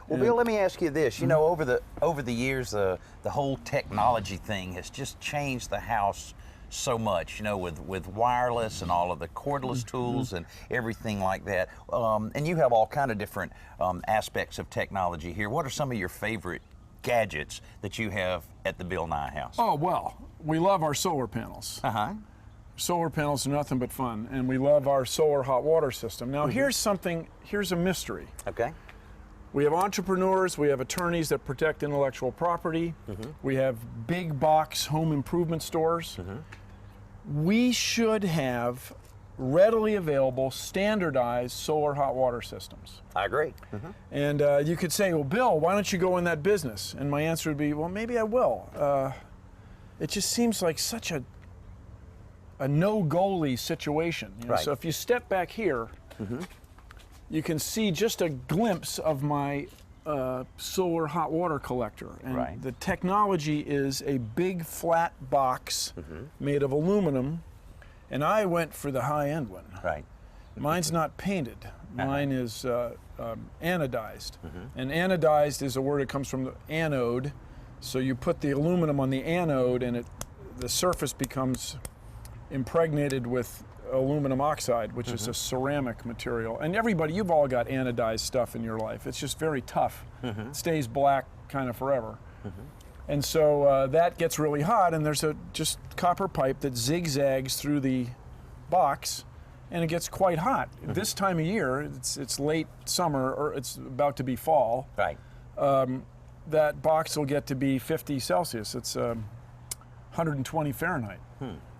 Well, Bill, let me ask you this. You know, over the years, the whole technology thing has just changed the house so much, you know, with wireless and all of the cordless tools and everything like that. And you have all kind of different aspects of technology here. What are some of your favorite gadgets that you have at the Bill Nye house? Oh, well, we love our solar panels. Solar panels are nothing but fun, and we love our solar hot water system. Now, here's a mystery. Okay. We have entrepreneurs, we have attorneys that protect intellectual property, we have big box home improvement stores. We should have readily available, standardized solar hot water systems. I agree. And you could say, well, Bill, why don't you go in that business? And my answer would be, well, maybe I will. It just seems like such a no-goalie situation. You know? Right. So if you step back here, you can see just a glimpse of my solar hot water collector. And the technology is a big flat box made of aluminum, and I went for the high-end one. Right. Mine's not painted. Mine is anodized. And anodized is a word that comes from the anode. So you put the aluminum on the anode, and the surface becomes impregnated with aluminum oxide, which is a ceramic material. And everybody, you've all got anodized stuff in your life. It's just very tough. It stays black kind of forever. And so that gets really hot, and there's a just copper pipe that zigzags through the box, and it gets quite hot. This time of year, it's late summer, or it's about to be fall. Right. That box will get to be 50 Celsius. It's 120 Fahrenheit.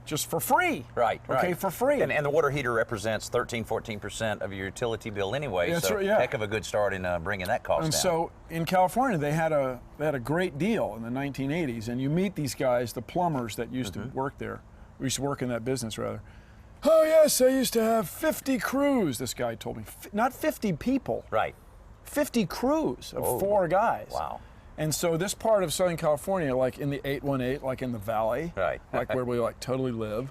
Just for free. Right. Okay, for free. And the water heater represents 13–14% of your utility bill anyway. That's so right, yeah. Heck of a good start in bringing that cost down. And so in California, they had a great deal in the 1980s. And you meet these guys, the plumbers that used to work there. We used to work in that business, rather. Oh yes, I used to have 50 crews. This guy told me, not 50 people. Right. 50 crews of 4 guys. Wow. And so this part of Southern California, like in the 818, like in the valley, right. like where we like totally live,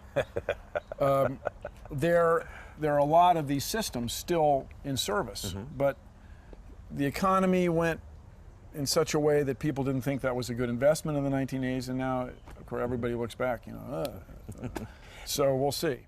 there are a lot of these systems still in service. But the economy went in such a way that people didn't think that was a good investment in the 1980s, and now, of course, everybody looks back, you know. So we'll see.